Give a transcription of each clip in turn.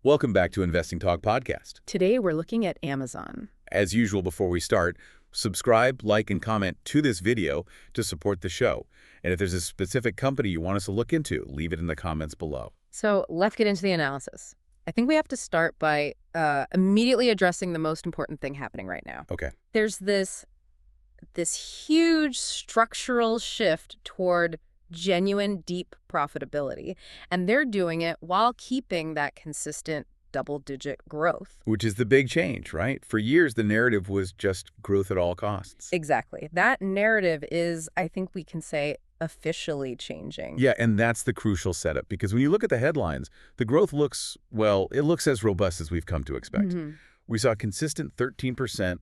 Welcome back to Investing Talk Podcast. Today we're looking at Amazon. As usual, before we start, subscribe, like, and comment to this video to support the show. And if there's a specific company you want us to look into, leave it in the comments below. So let's get into the analysis. I think we have to start by immediately addressing the most important thing happening right now. Okay. There's this huge structural shift toward genuine, deep profitability. And they're doing it while keeping that consistent double-digit growth. Which is the big change, right? For years, the narrative was just growth at all costs. Exactly. That narrative is, I think we can say, officially changing. Yeah, and that's the crucial setup, because when you look at the headlines, the growth looks, well, it looks as robust as we've come to expect. We saw consistent 13%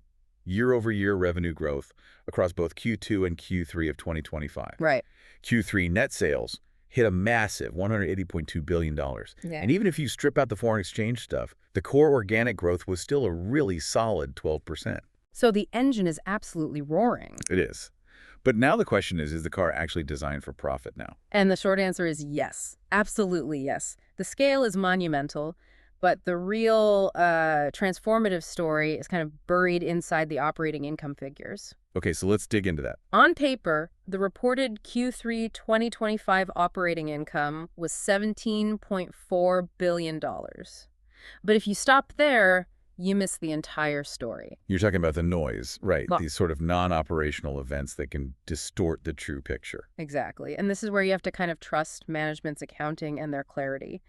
year-over-year revenue growth across both Q2 and Q3 of 2025. Right. Q3 net sales hit a massive $180.2 billion. Yeah. And even if you strip out the foreign exchange stuff, the core organic growth was still a really solid 12%. So the engine is absolutely roaring. It is. But now the question is the car actually designed for profit now? And the short answer is yes. Absolutely yes. The scale is monumental, but the real transformative story is kind of buried inside the operating income figures. Okay, so let's dig into that. On paper, the reported Q3 2025 operating income was $17.4 billion. But if you stop there, you miss the entire story. You're talking about the noise, right? Well, these sort of non-operational events that can distort the true picture. Exactly. And this is where you have to kind of trust management's accounting and their clarity.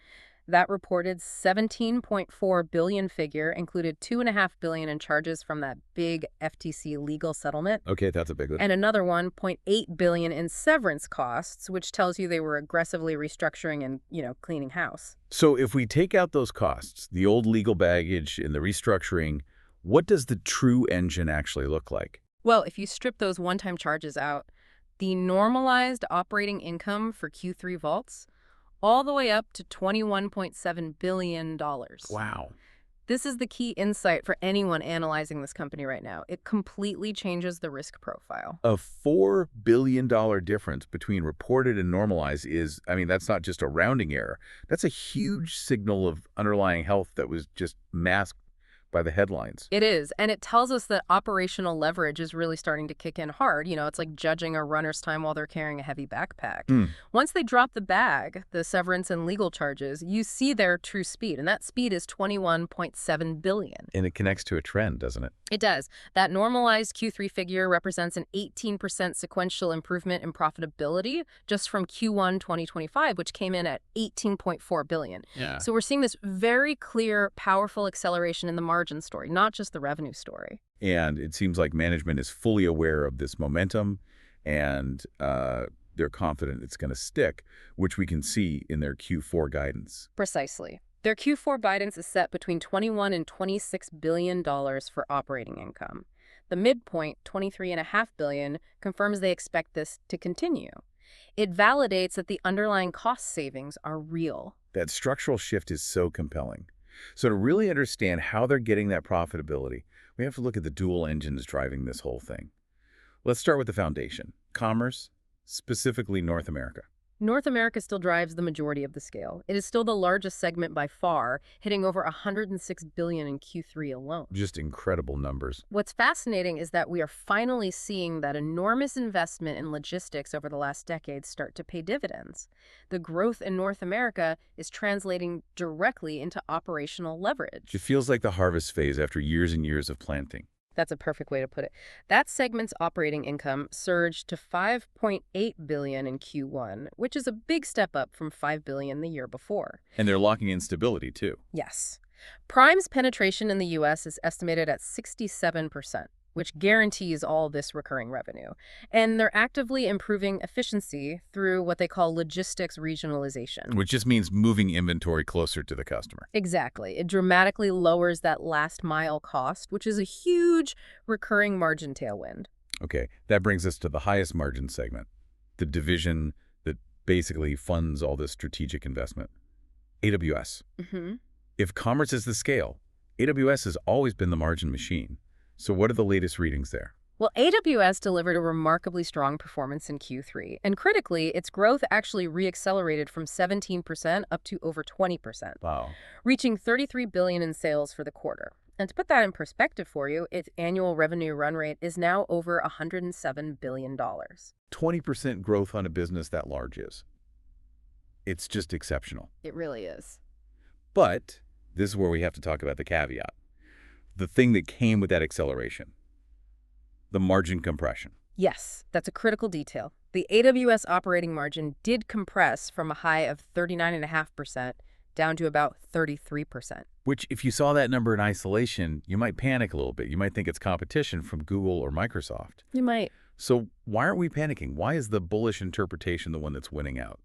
That reported $17.4 billion figure included $2.5 billion in charges from that big FTC legal settlement. Okay, that's a big one. And another $1.8 billion in severance costs, which tells you they were aggressively restructuring and, cleaning house. So if we take out those costs, the old legal baggage and the restructuring, what does the true engine actually look like? Well, if you strip those one-time charges out, the normalized operating income for Q3 vaults all the way up to $21.7 billion. Wow. This is the key insight for anyone analyzing this company right now. It completely changes the risk profile. A $4 billion difference between reported and normalized is, that's not just a rounding error. That's a huge signal of underlying health that was just masked by the headlines. It is, and it tells us that operational leverage is really starting to kick in hard. It's like judging a runner's time while they're carrying a heavy backpack. Once they drop the bag, the severance and legal charges, you see their true speed, and that speed is $21.7 billion. And it connects to a trend, doesn't it? It does. That normalized Q3 figure represents an 18% sequential improvement in profitability just from Q1 2025, which came in at $18.4 billion. Yeah. So we're seeing this very clear, powerful acceleration in the margin story, not just the revenue story. And it seems like management is fully aware of this momentum, and they're confident it's going to stick, which we can see in their Q4 guidance. Precisely. Their Q4 guidance is set between $21 and $26 billion for operating income. The midpoint, $23.5 billion, confirms they expect this to continue. It validates that the underlying cost savings are real. That structural shift is so compelling. So to really understand how they're getting that profitability, we have to look at the dual engines driving this whole thing. Let's start with the foundation, commerce, specifically North America. North America still drives the majority of the scale. It is still the largest segment by far, hitting over $106 billion in Q3 alone. Just incredible numbers. What's fascinating is that we are finally seeing that enormous investment in logistics over the last decade start to pay dividends. The growth in North America is translating directly into operational leverage. It feels like the harvest phase after years and years of planting. That's a perfect way to put it. That segment's operating income surged to $5.8 billion in Q1, which is a big step up from $5 billion the year before. And they're locking in stability, too. Yes. Prime's penetration in the U.S. is estimated at 67%, which guarantees all this recurring revenue. And they're actively improving efficiency through what they call logistics regionalization. Which just means moving inventory closer to the customer. Exactly. It dramatically lowers that last mile cost, which is a huge recurring margin tailwind. Okay, that brings us to the highest margin segment, the division that basically funds all this strategic investment, AWS. If commerce is the scale, AWS has always been the margin machine. So what are the latest readings there? Well, AWS delivered a remarkably strong performance in Q3, and critically, its growth actually reaccelerated from 17% up to over 20%, Wow. reaching $33 billion in sales for the quarter. And to put that in perspective for you, its annual revenue run rate is now over $107 billion. 20% growth on a business that large it's just exceptional. It really is. But this is where we have to talk about the caveat. The thing that came with that acceleration, the margin compression. Yes, that's a critical detail. The AWS operating margin did compress from a high of 39.5% down to about 33%. Which, if you saw that number in isolation, you might panic a little bit. You might think it's competition from Google or Microsoft. You might. So why aren't we panicking? Why is the bullish interpretation the one that's winning out?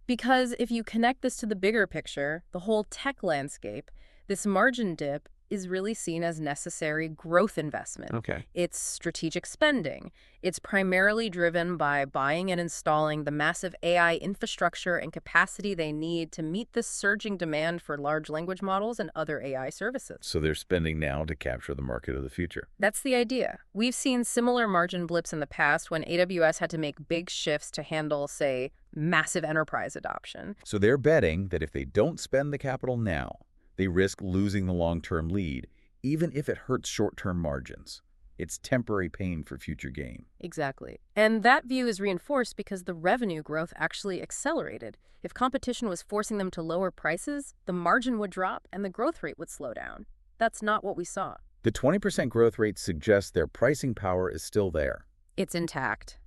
Because if you connect this to the bigger picture, the whole tech landscape, this margin dip is really seen as necessary growth investment. Okay. It's strategic spending. It's primarily driven by buying and installing the massive AI infrastructure and capacity they need to meet the surging demand for large language models and other AI services. So they're spending now to capture the market of the future. That's the idea. We've seen similar margin blips in the past when AWS had to make big shifts to handle, say, massive enterprise adoption. So they're betting that if they don't spend the capital now, they risk losing the long-term lead, even if it hurts short-term margins. It's temporary pain for future gain. Exactly. And that view is reinforced because the revenue growth actually accelerated. If competition was forcing them to lower prices, the margin would drop and the growth rate would slow down. That's not what we saw. The 20% growth rate suggests their pricing power is still there. It's intact.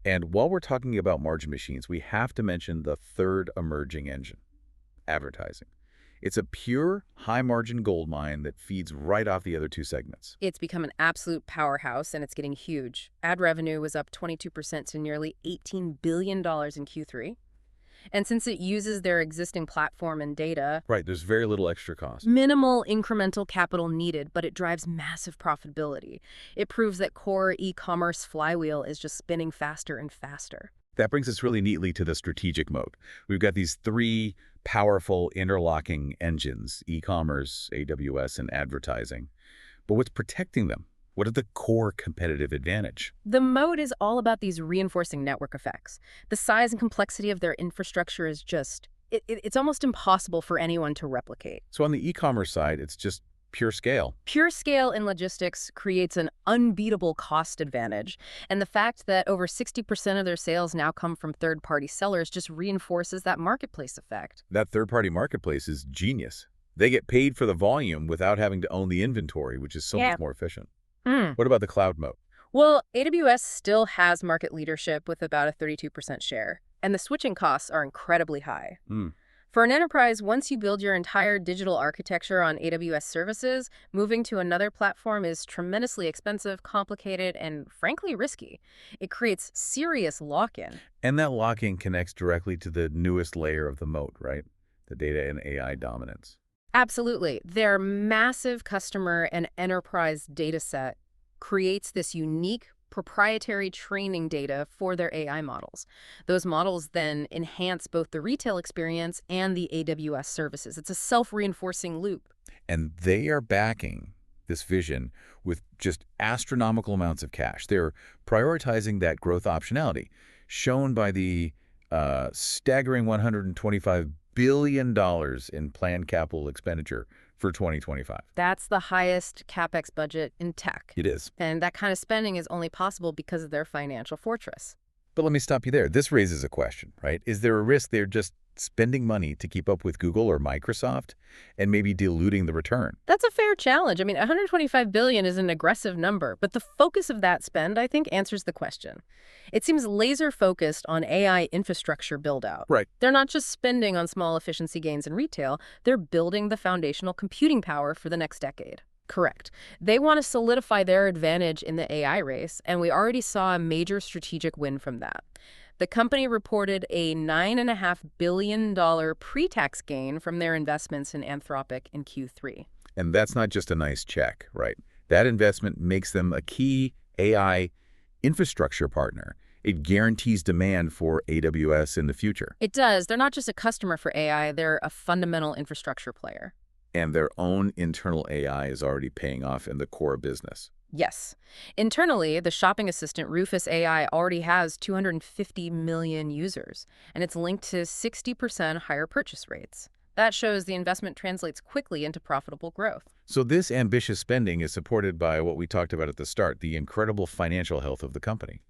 And while we're talking about margin machines, we have to mention the third emerging engine, advertising. It's a pure, high-margin gold mine that feeds right off the other two segments. It's become an absolute powerhouse, and it's getting huge. Ad revenue was up 22% to nearly $18 billion in Q3. And since it uses their existing platform and data, Right, there's very little extra cost. minimal incremental capital needed, but it drives massive profitability. It proves that core e-commerce flywheel is just spinning faster and faster. That brings us really neatly to the strategic mode. We've got these three powerful interlocking engines, e-commerce, AWS, and advertising. But what's protecting them? What is the core competitive advantage? The mode is all about these reinforcing network effects. The size and complexity of their infrastructure is just, it's almost impossible for anyone to replicate. So on the e-commerce side, it's just pure scale. Pure scale in logistics creates an unbeatable cost advantage, and the fact that over 60% of their sales now come from third-party sellers just reinforces that marketplace effect. That third-party marketplace is genius. They get paid for the volume without having to own the inventory, which is so much more efficient. What about the cloud mode? Well, AWS still has market leadership with about a 32% share, and the switching costs are incredibly high. For an enterprise, once you build your entire digital architecture on AWS services, moving to another platform is tremendously expensive, complicated, and frankly risky. It creates serious lock-in. And that lock-in connects directly to the newest layer of the moat, right? The data and AI dominance. Absolutely. Their massive customer and enterprise data set creates this unique proprietary training data for their AI models. Those models then enhance both the retail experience and the AWS services. It's a self-reinforcing loop. And they are backing this vision with just astronomical amounts of cash. They're prioritizing that growth optionality, shown by the staggering $125 billion in planned capital expenditure for 2025. That's the highest CapEx budget in tech. It is. And that kind of spending is only possible because of their financial fortress. But let me stop you there. This raises a question, right? Is there a risk they're just spending money to keep up with Google or Microsoft and maybe diluting the return? That's a fair challenge. I mean, $125 billion is an aggressive number, but the focus of that spend, I think, answers the question. It seems laser-focused on AI infrastructure build-out. Right. They're not just spending on small efficiency gains in retail, they're building the foundational computing power for the next decade. Correct. They want to solidify their advantage in the AI race, and we already saw a major strategic win from that. The company reported a $9.5 billion pre-tax gain from their investments in Anthropic in Q3. And that's not just a nice check, right? That investment makes them a key AI infrastructure partner. It guarantees demand for AWS in the future. It does. They're not just a customer for AI, they're a fundamental infrastructure player. And their own internal AI is already paying off in the core business. Yes. Internally, the shopping assistant Rufus AI already has 250 million users, and it's linked to 60% higher purchase rates. That shows the investment translates quickly into profitable growth. So this ambitious spending is supported by what we talked about at the start, the incredible financial health of the company.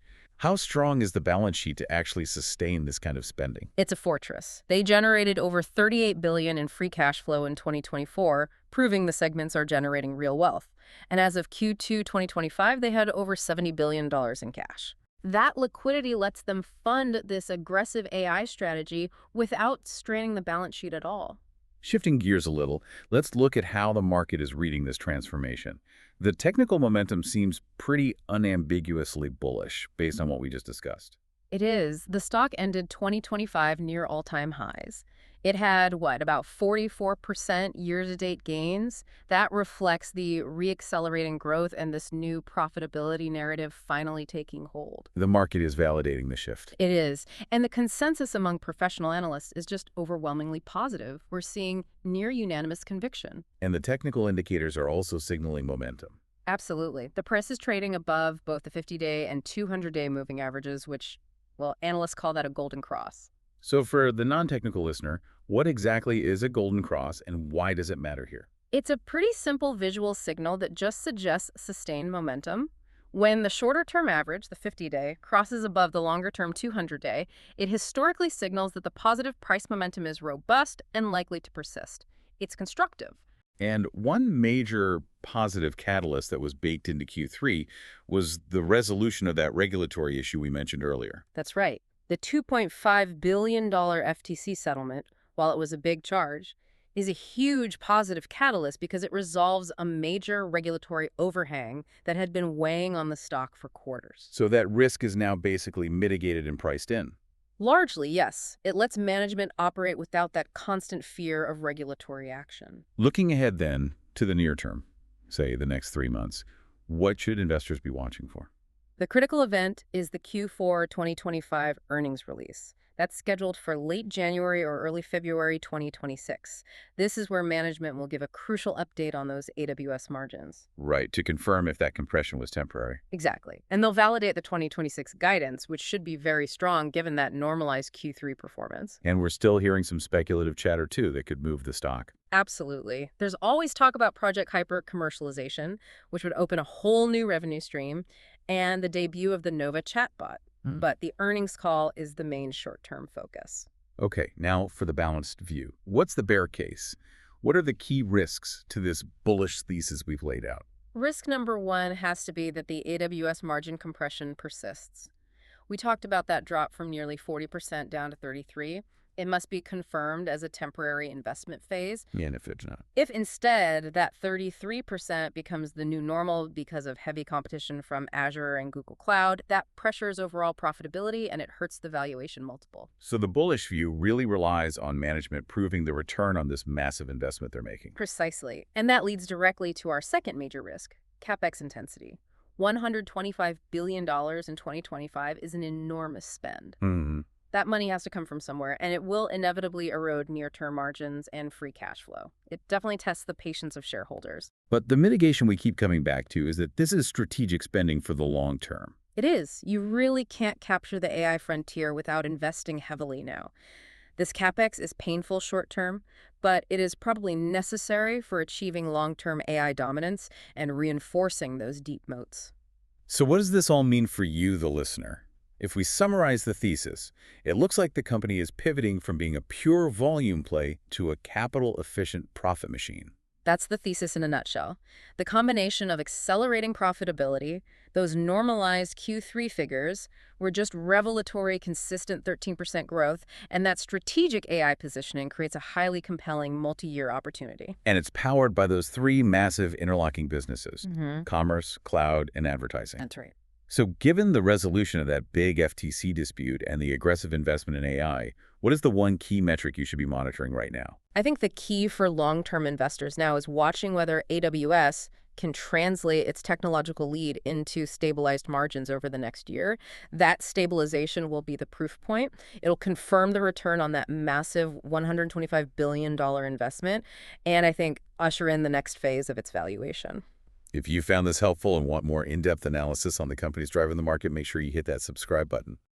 How strong is the balance sheet to actually sustain this kind of spending? It's a fortress. They generated over 38 billion in free cash flow in 2024, proving the segments are generating real wealth. And as of Q2 2025, they had over $70 billion in cash. That liquidity lets them fund this aggressive AI strategy without straining the balance sheet at all. Shifting gears a little, let's look at how the market is reading this transformation. The technical momentum seems pretty unambiguously bullish based on what we just discussed. It is. The stock ended 2025 near all-time highs. It had, about 44% year-to-date gains. That reflects the reaccelerating growth and this new profitability narrative finally taking hold. The market is validating the shift. It is. And the consensus among professional analysts is just overwhelmingly positive. We're seeing near unanimous conviction. And the technical indicators are also signaling momentum. Absolutely. The price is trading above both the 50-day and 200-day moving averages, which, well, analysts call that a golden cross. So for the non-technical listener, what exactly is a golden cross and why does it matter here? It's a pretty simple visual signal that just suggests sustained momentum. When the shorter-term average, the 50-day, crosses above the longer-term 200-day, it historically signals that the positive price momentum is robust and likely to persist. It's constructive. And one major positive catalyst that was baked into Q3 was the resolution of that regulatory issue we mentioned earlier. That's right. The $2.5 billion FTC settlement, while it was a big charge, is a huge positive catalyst because it resolves a major regulatory overhang that had been weighing on the stock for quarters. So that risk is now basically mitigated and priced in. Largely, yes. It lets management operate without that constant fear of regulatory action. Looking ahead then to the near term, say the next 3 months, what should investors be watching for? The critical event is the Q4 2025 earnings release. That's scheduled for late January or early February 2026. This is where management will give a crucial update on those AWS margins. Right, to confirm if that compression was temporary. Exactly. And they'll validate the 2026 guidance, which should be very strong given that normalized Q3 performance. And we're still hearing some speculative chatter too that could move the stock. Absolutely. There's always talk about Project Hyper commercialization, which would open a whole new revenue stream, and the debut of the Nova chatbot. But the earnings call is the main short-term focus. Okay, now for the balanced view. What's the bear case? What are the key risks to this bullish thesis we've laid out? Risk number one has to be that the AWS margin compression persists. We talked about that drop from nearly 40% down to 33%. It must be confirmed as a temporary investment phase. And if it's not. If instead that 33% becomes the new normal because of heavy competition from Azure and Google Cloud, that pressures overall profitability and it hurts the valuation multiple. So the bullish view really relies on management proving the return on this massive investment they're making. Precisely. And that leads directly to our second major risk, CapEx intensity. $125 billion in 2025 is an enormous spend. That money has to come from somewhere, and it will inevitably erode near-term margins and free cash flow. It definitely tests the patience of shareholders. But the mitigation we keep coming back to is that this is strategic spending for the long term. It is. You really can't capture the AI frontier without investing heavily now. This CapEx is painful short-term, but it is probably necessary for achieving long-term AI dominance and reinforcing those deep moats. So what does this all mean for you, the listener? If we summarize the thesis, it looks like the company is pivoting from being a pure volume play to a capital-efficient profit machine. That's the thesis in a nutshell. The combination of accelerating profitability, those normalized Q3 figures, were just revelatory, consistent 13% growth, and that strategic AI positioning creates a highly compelling multi-year opportunity. And it's powered by those three massive interlocking businesses, commerce, cloud, and advertising. That's right. So given the resolution of that big FTC dispute and the aggressive investment in AI, what is the one key metric you should be monitoring right now? I think the key for long-term investors now is watching whether AWS can translate its technological lead into stabilized margins over the next year. That stabilization will be the proof point. It'll confirm the return on that massive $125 billion investment, and I think usher in the next phase of its valuation. If you found this helpful and want more in-depth analysis on the companies driving the market, make sure you hit that subscribe button.